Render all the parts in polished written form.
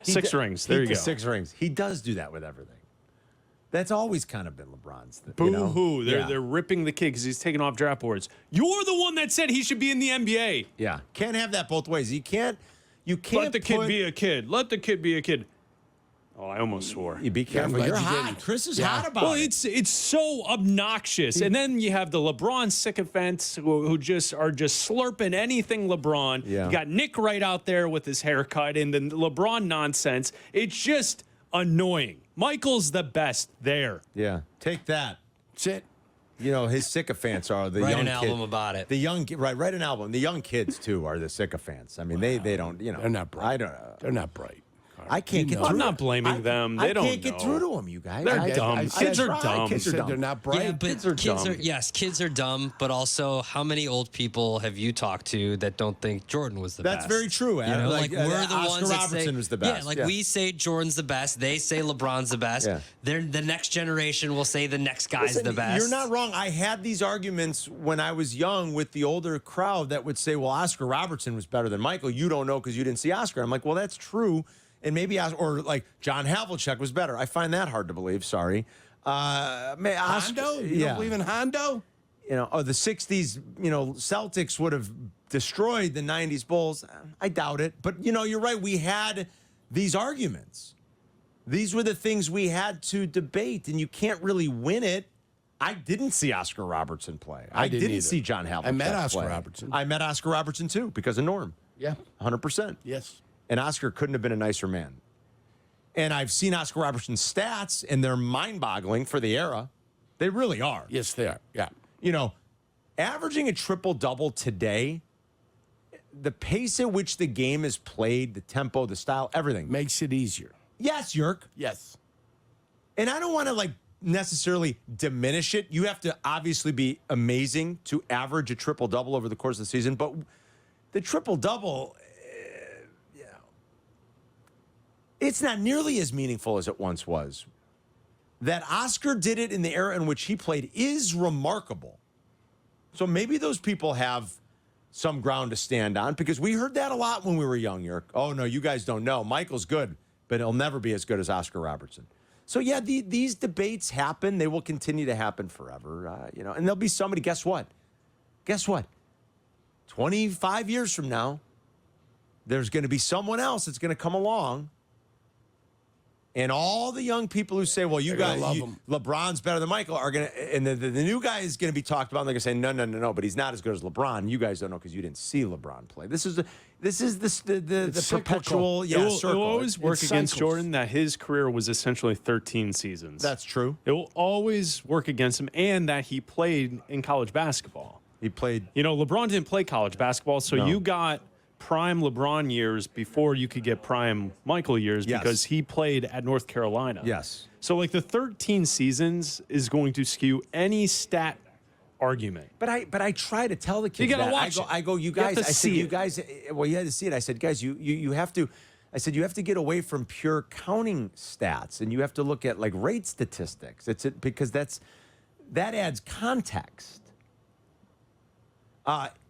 6 rings. There you go. 6 rings. He does do that with everything. That's always kind of been LeBron's. Boo-hoo. They're ripping the kid because he's taking off draft boards. You're the one that said he should be in the NBA. Yeah. Can't have that both ways. You can't Let the kid be a kid. Let the kid be a kid. Oh, I almost swore. You be careful. Yeah, You're hot. Chris is hot about it. It's so obnoxious. And then you have the LeBron sycophants who just are just slurping anything LeBron. Yeah. You got Nick right out there with his haircut and the LeBron nonsense. It's just annoying. Michael's the best there. Yeah. Take that. That's it. You know, his sycophants are the Write young an kid. album about it. The young write an album. The young kids too are the sycophants. I mean, they don't, you know. They're not bright. I don't know. They're not bright. I can't get through. I'm not blaming them. They don't I can't get through to them, you guys. They're dumb. Kids are dumb. Kids are dumb. They're not bright. Yeah, but Kids are dumb. kids are dumb, but also how many old people have you talked to that don't think Jordan was the That's best? very true. You know, like we're the Oscar ones that Robertson say, was the best. Yeah, like we say Jordan's the best. They say LeBron's the best. Yeah. The next generation will say the next guy's Listen, the best. You're not wrong. I had these arguments when I was young with the older crowd that would say, well, Oscar Robertson was better than Michael. You don't know because you didn't see Oscar. I'm like, well, that's true. And maybe, or like John Havlicek was better. I find that hard to believe. Sorry. Hondo? You don't believe in Hondo? You know, the 60s, you know, Celtics would have destroyed the 90s Bulls. I doubt it. But, you know, you're right. We had these arguments. These were the things we had to debate, and you can't really win it. I didn't see Oscar Robertson play. I didn't either. see John Havlicek I met Oscar play. Robertson. I met Oscar Robertson, too, because of Norm. Yeah. 100%. Yes. And Oscar couldn't have been a nicer man. And I've seen Oscar Robertson's stats, and they're mind-boggling for the era. They really are. Yes, they are. Yeah. You know, averaging a triple-double today, the pace at which the game is played, the tempo, the style, everything. Makes it easier. Yes, Yerk. Yes. And I don't want to, like, necessarily diminish it. You have to obviously be amazing to average a triple-double over the course of the season. But the triple-double, it's not nearly as meaningful as it once was. That Oscar did it in the era in which he played is remarkable. So maybe those people have some ground to stand on, because we heard that a lot when we were young, Yerk. Oh, no, you guys don't know. Michael's good, but he'll never be as good as Oscar Robertson. So, yeah, these debates happen. They will continue to happen forever. You know, and there'll be somebody, guess what? Guess what? 25 years from now, there's going to be someone else that's going to come along. And all the young people who say, well, you guys, LeBron's better than Michael, are going to, and the new guy is going to be talked about, and they're going to say, no, but he's not as good as LeBron. You guys don't know because you didn't see LeBron play. This is the perpetual, It circle. will always work against cycles. Jordan that his career was essentially 13 seasons. That's true. It will always work against him, and that he played in college basketball. He played. You know, LeBron didn't play college basketball, so you got prime LeBron years before you could get prime Michael years because he played at North Carolina. Yes. So, like, the 13 seasons is going to skew any stat argument. But I try to tell the kids You gotta that. watch I go, you guys. have to I said, see you it. guys. Well, you had to see it. I said, guys, you have to. I said, you have to get away from pure counting stats, and you have to look at like rate statistics. Because that adds context.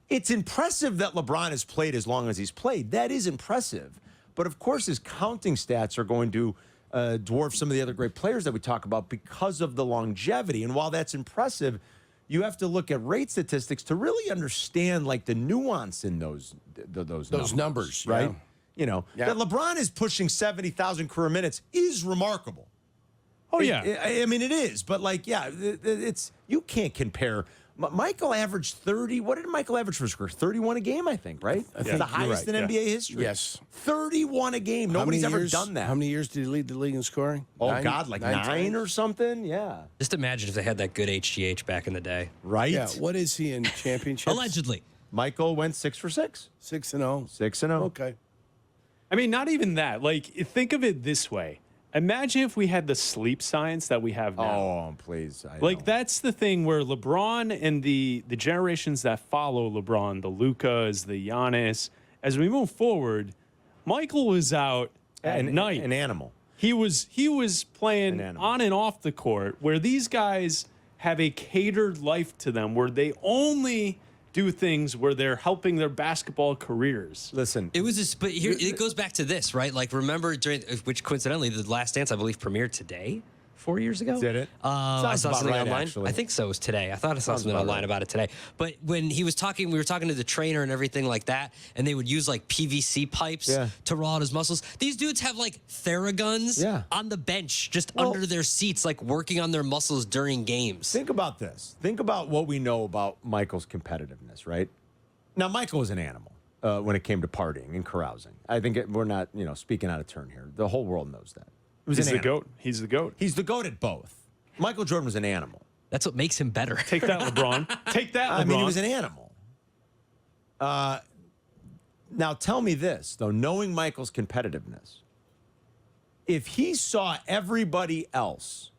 It's impressive that LeBron has played as long as he's played. That is impressive. But, of course, his counting stats are going to dwarf some of the other great players that we talk about because of the longevity. And while that's impressive, you have to look at rate statistics to really understand, like, the nuance in those numbers, right? yeah. You know, that LeBron is pushing 70,000 career minutes is remarkable. Oh, yeah. I mean, it is. But, like, yeah, you can't compare. Michael averaged 30. What did Michael average for his career? 31 a game, I think, right? That's the highest in NBA history. Yes. 31 a game. Nobody's ever done that. How many years did he lead the league in scoring? Oh, Nine? God, like nine or something? Yeah. Just imagine if they had that good HGH back in the day. Right? Yeah. What is he in championships? Allegedly. Michael went 6 for 6. 6-0. 6-0. Okay. I mean, not even that. Like, think of it this way. Imagine if we had the sleep science that we have now. Oh, please. That's the thing where LeBron and the generations that follow LeBron, the Lukas, the Giannis, as we move forward, Michael was out at night. An animal. He was playing on and off the court, where these guys have a catered life to them, where they only do things where they're helping their basketball careers. Listen, It was just, but here it goes back to this, right? Like, remember which coincidentally, The Last Dance, I believe, premiered today, 4 years ago. Did it? I Sounds saw about something right, online. actually. I think so. It was today. I thought I saw something online about it today. But when he was talking, we were talking to the trainer and everything like that, and they would use like PVC pipes to roll out his muscles. These dudes have like Theraguns on the bench, just under their seats, like working on their muscles during games. think about this. Think about what we know about Michael's competitiveness, right? Now, Michael was an animal when it came to partying and carousing. I think we're not, speaking out of turn here. The whole world knows that. He's the GOAT. He's the GOAT. He's the GOAT at both. Michael Jordan was an animal. That's what makes him better. Take that, LeBron. Take that, LeBron. I mean, he was an animal. Now, tell me this, though, knowing Michael's competitiveness, if he saw everybody else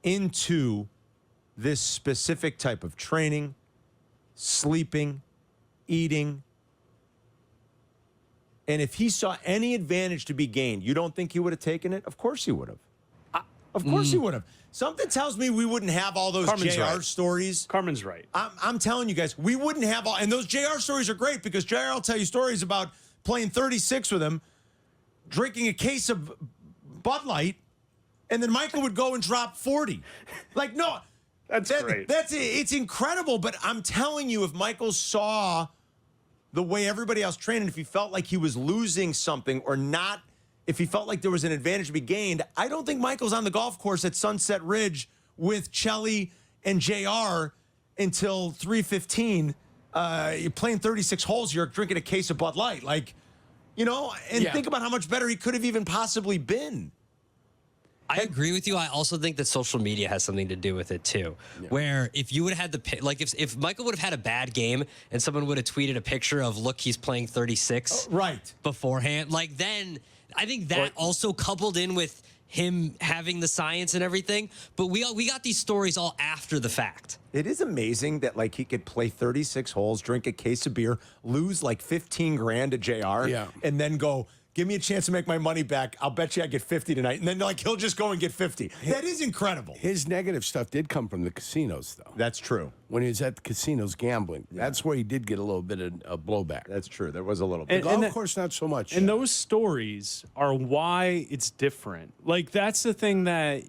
into this specific type of training, sleeping, eating, and if he saw any advantage to be gained, you don't think he would have taken it? Of course he would have. Of course he would have. Something tells me we wouldn't have all those Carmen's JR right. stories. Carmen's right. I'm telling you guys, we wouldn't have all, and those JR stories are great because JR will tell you stories about playing 36 with him, drinking a case of Bud Light, and then Michael would go and drop 40. Like, no. That's great. It's incredible, but I'm telling you, if Michael saw the way everybody else trained, and if he felt like he was losing something or not, if he felt like there was an advantage to be gained, I don't think Michael's on the golf course at Sunset Ridge with Chelly and JR until 3:15. You're playing 36 holes, you're drinking a case of Bud Light. Like, think about how much better he could have even possibly been. I agree with you. I also think that social media has something to do with it too. Yeah. Where if you would have had if Michael would have had a bad game and someone would have tweeted a picture of, look, he's playing 36 right beforehand, like, then I think that also coupled in with him having the science and everything. But we got these stories all after the fact. It is amazing that he could play 36 holes, drink a case of beer, lose like 15 grand to JR, and then go, give me a chance to make my money back. I'll bet you I get 50 tonight. And then he'll just go and get 50. That is incredible. His negative stuff did come from the casinos, though. That's true. When he was at the casinos gambling, that's where he did get a little bit of blowback. That's true. There was a little bit. The golf course, not so much. And those stories are why it's different. Like, that's the thing that,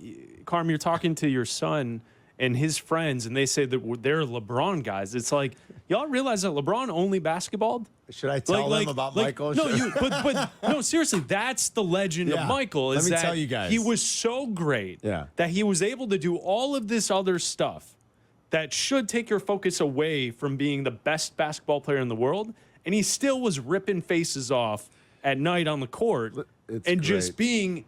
Carm, you're talking to your son and his friends, and they say that they're LeBron guys. It's like, y'all realize that LeBron only basketballed? Should I tell them about Michael? No, but no, seriously, that's the legend of Michael. Let me tell you guys. He was so great that he was able to do all of this other stuff that should take your focus away from being the best basketball player in the world, and he still was ripping faces off at night on the court just being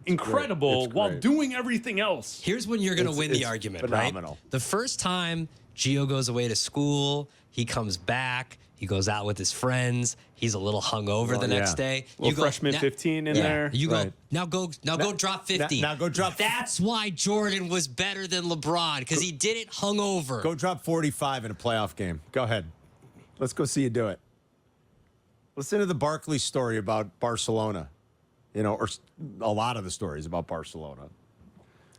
incredible while doing everything else. Here's when you're going to win the argument, phenomenal. Right? The first time Gio goes away to school, he comes back, he goes out with his friends, he's a little hungover the next day. You go freshman 15 in there. You go now go drop 50. Now go drop. That's why Jordan was better than LeBron, because he did it hungover. Go drop 45 in a playoff game. Go ahead. Let's go see you do it. Listen to the Barkley story about Barcelona. Or a lot of the stories about Barcelona.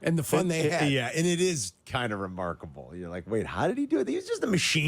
And the fun they had. Yeah, and it is kind of remarkable. You're like, wait, how did he do it? He was just a machine.